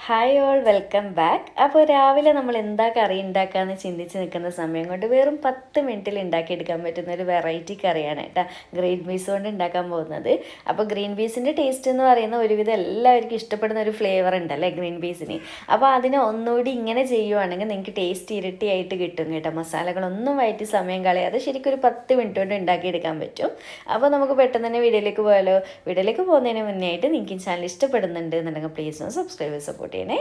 Hi all welcome back. അപ്പോൾ രാവിലെ നമ്മൾ എന്താ കറി ഉണ്ടാക്കാമെന്ന് ചിന്തിച്ച് നിൽക്കുന്ന സമയം കൊണ്ട് വെറും 10 മിനിറ്റിൽ ഉണ്ടാക്കിയെടുക്കാൻ പറ്റുന്ന ഒരു വെറൈറ്റി കറിയാണ് കേട്ടോ ഗ്രീൻ പീസ് കൊണ്ട് ഉണ്ടാക്കാൻ പോകുന്നത്. അപ്പോൾ ഗ്രീൻ പീസിൻ്റെ ടേസ്റ്റ് എന്ന് പറയുന്ന ഒരുവിധം എല്ലാവർക്കും ഇഷ്ടപ്പെടുന്ന ഒരു ഫ്ലേവർ ഉണ്ടല്ലേ ഗ്രീൻ പീസിന്. അപ്പോൾ അതിനെ ഒന്നുകൂടി ഇങ്ങനെ ചെയ്യുവാണെങ്കിൽ നിങ്ങൾക്ക് ടേസ്റ്റ് ഇരട്ടിയായിട്ട് കിട്ടും കേട്ടോ. മസാലകളൊന്നും വഴറ്റി സമയം കളയാതെ ശരിക്കും ഒരു 10 മിനിറ്റ് കൊണ്ട് ഉണ്ടാക്കിയെടുക്കാൻ പറ്റും. അപ്പോൾ നമുക്ക് പെട്ടെന്ന് തന്നെ വീഡിയോയിലേക്ക് പോയാലോ. വീഡിയോയിലേക്ക് പോകുന്നതിന് മുന്നേ ആയിട്ട് നിങ്ങൾക്ക് ഈ ചാനൽ ഇഷ്ടപ്പെടുന്നുണ്ട് എന്നുണ്ടെങ്കിൽ പ്ലീസ് ഒന്ന് സബ്സ്ക്രൈബ് സപ്പോർട്ട് ചെയ്യണേ.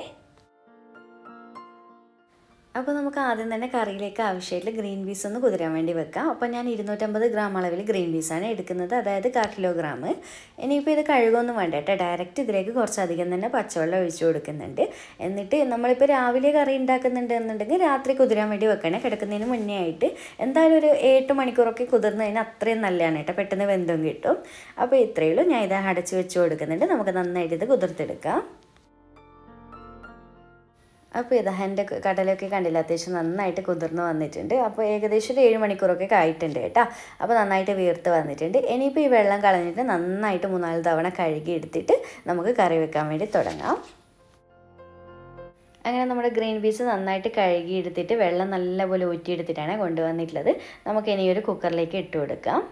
അപ്പോൾ നമുക്ക് ആദ്യം തന്നെ കറിയിലേക്ക് ആവശ്യമായിട്ടുള്ള ഗ്രീൻ പീസ് ഒന്ന് കുതിരാൻ വേണ്ടി വെക്കാം. അപ്പോൾ ഞാൻ 250 ഗ്രാം അളവിൽ ഗ്രീൻ പീസാണ് എടുക്കുന്നത്, അതായത് 1/4 കിലോഗ്രാം. ഇനിയിപ്പോൾ ഇത് കഴുകൊന്നും വേണ്ട കേട്ടോ, ഡയറക്റ്റ് ഇതിലേക്ക് കുറച്ചധികം തന്നെ പച്ചവെള്ളം ഒഴിച്ചു കൊടുക്കുന്നുണ്ട്. എന്നിട്ട് നമ്മളിപ്പോൾ രാവിലെ കറി ഉണ്ടാക്കുന്നുണ്ട് എന്നുണ്ടെങ്കിൽ രാത്രി കുതിരാൻ വേണ്ടി വെക്കണേ. കിടക്കുന്നതിന് മുന്നേ ആയിട്ട് എന്തായാലും ഒരു 8 മണിക്കൂറൊക്കെ കുതിർന്നതിന് അത്രയും നല്ലതാണ് കേട്ടോ, പെട്ടെന്ന് വെന്തും കിട്ടും. അപ്പോൾ ഇത്രയേ ഉള്ളൂ. ഞാൻ ഇത് അടച്ച് വെച്ച് കൊടുക്കുന്നുണ്ട്. നമുക്ക് നന്നായിട്ട് ഇത് കുതിർത്തെടുക്കാം. അപ്പോൾ ഇതാ എൻ്റെ കടലൊക്കെ കണ്ടില്ല, അത്യാവശ്യം നന്നായിട്ട് കുതിർന്ന് വന്നിട്ടുണ്ട്. അപ്പോൾ ഏകദേശം ഒരു 7 മണിക്കൂറൊക്കെ ആയിട്ടുണ്ട് കേട്ടോ. അപ്പോൾ നന്നായിട്ട് വീർത്ത് വന്നിട്ടുണ്ട്. ഇനിയിപ്പോൾ ഈ വെള്ളം കളഞ്ഞിട്ട് നന്നായിട്ട് 3-4 തവണ കഴുകി എടുത്തിട്ട് നമുക്ക് കറി വെക്കാൻ വേണ്ടി തുടങ്ങാം. അങ്ങനെ നമ്മുടെ ഗ്രീൻ പീസ് നന്നായിട്ട് കഴുകി എടുത്തിട്ട് വെള്ളം നല്ലപോലെ ഊറ്റിയെടുത്തിട്ടാണ് കൊണ്ടുവന്നിട്ടുള്ളത്. നമുക്ക് ഇനി ഒരു കുക്കറിലേക്ക് ഇട്ട് കൊടുക്കാം.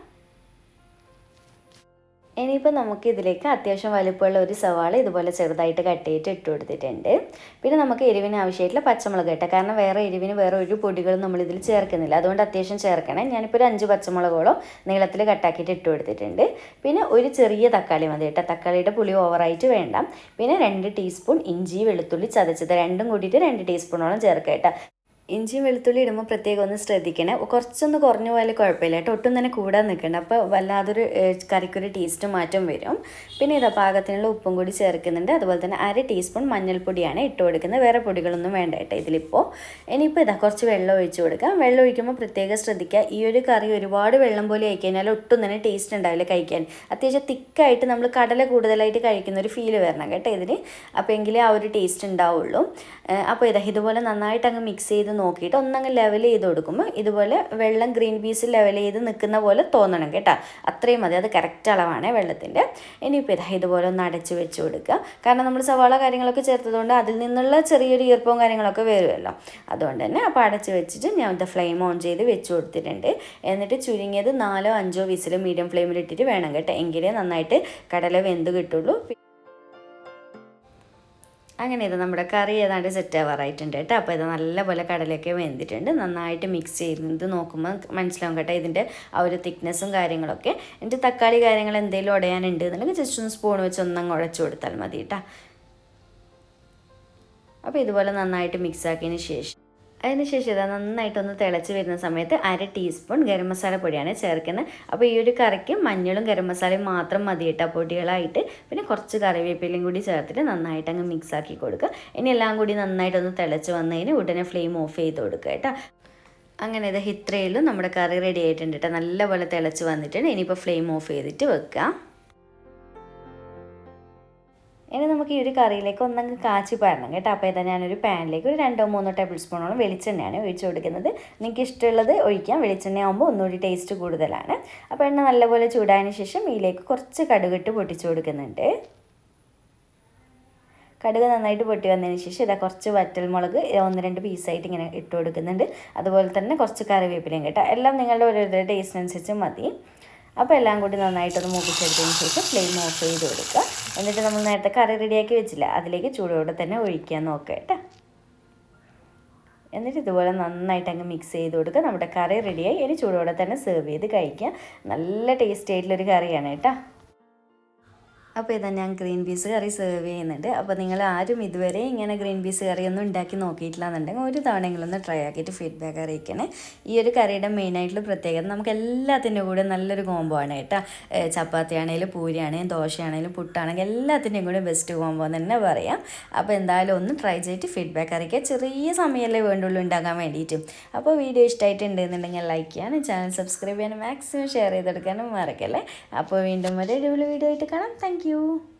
ഇനിയിപ്പോൾ നമുക്ക് ഇതിലേക്ക് അത്യാവശ്യം വലുപ്പമുള്ള ഒരു സവാള ഇതുപോലെ ചെറുതായിട്ട് കട്ട് ചെയ്തിട്ട് ഇട്ട് കൊടുത്തിട്ടുണ്ട്. പിന്നെ നമുക്ക് എരിവിന് ആവശ്യമായിട്ടുള്ള പച്ചമുളക് കേട്ടോ, കാരണം വേറെ എരിവിന് വേറെ ഒരു പൊടികളും നമ്മളിതിൽ ചേർക്കുന്നില്ല, അതുകൊണ്ട് അത്യാവശ്യം ചേർക്കണേ. ഞാനിപ്പോൾ ഒരു 5 പച്ചമുളകോളം നീളത്തിൽ കട്ടാക്കിയിട്ട് ഇട്ട് കൊടുത്തിട്ടുണ്ട്. പിന്നെ ഒരു ചെറിയ തക്കാളി മതി കേട്ടോ, തക്കാളിയുടെ പുളി ഓവറായിട്ട് വേണ്ട. പിന്നെ 2 ടീസ്പൂൺ ഇഞ്ചി വെളുത്തുള്ളി ചതച്ചത് രണ്ടും കൂടിയിട്ട് 2 ടീസ്പൂണോളം ചേർക്കാം കേട്ടോ. ഇഞ്ചിയും വെളുത്തുള്ളി ഇടുമ്പോൾ പ്രത്യേകം ഒന്ന് ശ്രദ്ധിക്കണേ. കുറച്ചൊന്ന് കുറഞ്ഞു പോയാലും കുഴപ്പമില്ല കേട്ടോ, ഒട്ടും തന്നെ കൂടാൻ നിൽക്കണ്ട. അപ്പോൾ വല്ലാതൊരു കറിക്കൊരു ടേസ്റ്റ് മാറ്റം വരും. പിന്നെ ഇതാ പാകത്തിനുള്ള ഉപ്പും കൂടി ചേർക്കുന്നുണ്ട്. അതുപോലെ തന്നെ 1/2 ടീസ്പൂൺ മഞ്ഞൾപ്പൊടിയാണ് ഇട്ട് കൊടുക്കുന്നത്, വേറെ പൊടികളൊന്നും വേണ്ട കേട്ടോ ഇതിലിപ്പോൾ. ഇനിയിപ്പോൾ ഇതാ കുറച്ച് വെള്ളം ഒഴിച്ച് കൊടുക്കാം. വെള്ളം ഒഴിക്കുമ്പോൾ പ്രത്യേകം ശ്രദ്ധിക്കുക, ഈ ഒരു കറി ഒരുപാട് വെള്ളം പോലെ ആയി കഴിഞ്ഞാൽ ഒട്ടും തന്നെ ടേസ്റ്റ് ഉണ്ടാവില്ല കഴിക്കാൻ. അത്യാവശ്യം തിക്കായിട്ട് നമ്മൾ കടല കൂടുതലായിട്ട് കഴിക്കുന്ന ഒരു ഫീല് വരണം കേട്ടോ ഇതിന്, അപ്പോൾ എങ്കിലേ ആ ഒരു ടേസ്റ്റ് ഉണ്ടാവുള്ളൂ. അപ്പോൾ ഇതുപോലെ നന്നായിട്ട് അങ്ങ് മിക്സ് ചെയ്ത് നോക്കിയിട്ട് ഒന്നങ്ങ് ലെവൽ ചെയ്ത് കൊടുക്കുമ്പോൾ ഇതുപോലെ വെള്ളം ഗ്രീൻ പീസ് ലെവൽ ചെയ്ത് നിൽക്കുന്ന പോലെ തോന്നണം കേട്ടോ, അത്രയും മതി. അത് കറക്റ്റ് അളവാണ് വെള്ളത്തിൻ്റെ. ഇനിയിപ്പോൾ ഇതുപോലെ ഒന്ന് അടച്ച് വെച്ച് കൊടുക്കുക, കാരണം നമ്മൾ സവാള കാര്യങ്ങളൊക്കെ ചേർത്തതുകൊണ്ട് അതിൽ നിന്നുള്ള ചെറിയൊരു ഈർപ്പവും കാര്യങ്ങളൊക്കെ വരുമല്ലോ, അതുകൊണ്ട് തന്നെ. അപ്പോൾ അടച്ച് വെച്ചിട്ട് ഞാൻ ഫ്ലെയിം ഓൺ ചെയ്ത് വെച്ച് കൊടുത്തിട്ടുണ്ട്. എന്നിട്ട് ചുരുങ്ങിയത് 4-5 വിസിൽ മീഡിയം ഫ്ലെയിമിലിട്ടിട്ട് വേണം കേട്ടോ, എങ്കിലേ നന്നായിട്ട് കടല വെന്ത് കിട്ടുള്ളൂ. അങ്ങനെ ഇത് നമ്മുടെ കറി ഏതാണ്ട് സെറ്റ് ആവാറായിട്ടുണ്ട് കേട്ടോ. അപ്പോൾ ഇത് നല്ലപോലെ കടലൊക്കെ വെന്തിട്ടുണ്ട്. നന്നായിട്ട് മിക്സ് ചെയ്ത് നോക്കുമ്പോൾ മനസ്സിലാവും കേട്ടോ ഇതിൻ്റെ ആ ഒരു തിക്നെസ്സും കാര്യങ്ങളൊക്കെ. എന്നിട്ട് തക്കാളി കാര്യങ്ങൾ എന്തെങ്കിലും ഉടയാനുണ്ട് എന്നുണ്ടെങ്കിൽ ജസ്റ്റ് ഒന്ന് സ്പൂൺ വെച്ച് ഒന്നങ്ങ് ഉടച്ചു കൊടുത്താൽ മതി കേട്ടോ. അപ്പോൾ ഇതുപോലെ നന്നായിട്ട് മിക്സ് ആക്കിയതിന് ശേഷം അതിനുശേഷം ഇതാ നന്നായിട്ടൊന്ന് തിളച്ച് വരുന്ന സമയത്ത് 1/2 ടീസ്പൂൺ ഗരം മസാല പൊടിയാണ് ചേർക്കുന്നത്. അപ്പോൾ ഈ ഒരു കറിക്ക് മഞ്ഞളും ഗരം മസാലയും മാത്രം മതി കേട്ടോ പൊടികളായിട്ട്. പിന്നെ കുറച്ച് കറിവേപ്പിലയും കൂടി ചേർത്തിട്ട് നന്നായിട്ട് അങ്ങ് മിക്സ് ആക്കി കൊടുക്കുക. ഇനി എല്ലാം കൂടി നന്നായിട്ടൊന്ന് തിളച്ച് വന്നതിന് ഉടനെ ഫ്ലെയിം ഓഫ് ചെയ്ത് കൊടുക്കുക കേട്ടോ. അങ്ങനെ ഇത് ഇത്രയേ ഉള്ളൂ, നമ്മുടെ കറി റെഡി ആയിട്ടുണ്ട് കേട്ടോ. നല്ലപോലെ തിളച്ച് വന്നിട്ടുണ്ട്. ഇനിയിപ്പോൾ ഫ്ലെയിം ഓഫ് ചെയ്തിട്ട് വെക്കുക. ഇനി നമുക്ക് ഈ ഒരു കറിയിലേക്ക് ഒന്നങ്ങ് കാച്ചി പാരണം കേട്ടോ. അപ്പോൾ ഇതാ ഞാനൊരു പാനിലേക്ക് ഒരു 2-3 ടേബിൾ സ്പൂണോളം വെളിച്ചെണ്ണയാണ് ഒഴിച്ച് കൊടുക്കുന്നത്. നിങ്ങൾക്ക് ഇഷ്ടമുള്ളത് ഒഴിക്കാം, വെളിച്ചെണ്ണ ആകുമ്പോൾ ഒന്നുകൂടി ടേസ്റ്റ് കൂടുതലാണ്. അപ്പോൾ എണ്ണ നല്ലപോലെ ചൂടായതിന് ശേഷം ഇതിലേക്ക് കുറച്ച് കടുകിട്ട് പൊട്ടിച്ച് കൊടുക്കുന്നുണ്ട്. കടുക് നന്നായിട്ട് പൊട്ടി വന്നതിന് ശേഷം ഇതാ കുറച്ച് വറ്റൽമുളക് 1-2 പീസായിട്ട് ഇങ്ങനെ ഇട്ട് കൊടുക്കുന്നുണ്ട്. അതുപോലെ തന്നെ കുറച്ച് കറിവേപ്പിലയും കേട്ടോ. എല്ലാം നിങ്ങളുടെ ഓരോരുത്തരുടെ ടേസ്റ്റിനനുസരിച്ച് മതി. അപ്പോൾ എല്ലാം കൂടി നന്നായിട്ടൊന്ന് മൂപ്പിച്ചെടുത്തതിന് ശേഷം ഫ്ലെയിം ഓഫ് ചെയ്ത് കൊടുക്കുക. എന്നിട്ട് നമ്മൾ നേരത്തെ കറി റെഡിയാക്കി വെച്ചില്ല, അതിലേക്ക് ചൂടോടെ തന്നെ ഒഴിക്കാൻ നോക്കുക കേട്ടോ. എന്നിട്ട് ഇതുപോലെ നന്നായിട്ട് അങ്ങ് മിക്സ് ചെയ്ത് കൊടുക്കുക. നമ്മുടെ കറി റെഡിയായി. ഇനി ചൂടോടെ തന്നെ സെർവ് ചെയ്ത് കഴിക്കുക. നല്ല ടേസ്റ്റ് ആയിട്ടുള്ളൊരു കറിയാണ് കേട്ടോ. അപ്പോൾ ഇതാ ഞാൻ ഗ്രീൻ പീസ് കറി സെർവ് ചെയ്യുന്നുണ്ട്. അപ്പോൾ നിങ്ങൾ ആരും ഇതുവരെ ഇങ്ങനെ ഗ്രീൻ പീസ് കറിയൊന്നും ഉണ്ടാക്കി നോക്കിയിട്ടില്ല എന്നുണ്ടെങ്കിൽ ഒരു തവണയെങ്കിലൊന്ന് ട്രൈ ആക്കിയിട്ട് ഫീഡ്ബാക്ക് അറിയിക്കണേ. ഈ ഒരു കറിയുടെ മെയിനായിട്ടുള്ള പ്രത്യേകത നമുക്ക് എല്ലാത്തിൻ്റെ കൂടെ നല്ലൊരു കോംബോ ആണ് കേട്ടോ. ചപ്പാത്തി ആണെങ്കിലും പൂരി ആണെങ്കിലും ദോശയാണെങ്കിലും പുട്ടാണെങ്കിലും എല്ലാത്തിൻ്റെയും കൂടെ ബെസ്റ്റ് കോംബോ എന്ന് തന്നെ പറയാം. അപ്പോൾ എന്തായാലും ഒന്ന് ട്രൈ ചെയ്തിട്ട് ഫീഡ്ബാക്ക് അറിയിക്കുക. ചെറിയ സമയമല്ലേ വേണ്ടുള്ളൂ ഉണ്ടാക്കാൻ വേണ്ടിയിട്ടും. അപ്പോൾ വീഡിയോ ഇഷ്ടമായിട്ടുണ്ടെന്നുണ്ടെങ്കിൽ ലൈക്ക് ചെയ്യാനും ചാനൽ സബ്സ്ക്രൈബ് ചെയ്യാനും മാക്സിമം ഷെയർ ചെയ്തെടുക്കാനും മറക്കല്ലേ. അപ്പോൾ വീണ്ടും ഒരു വീഡിയോ ആയിട്ട് കാണാം. Thank you.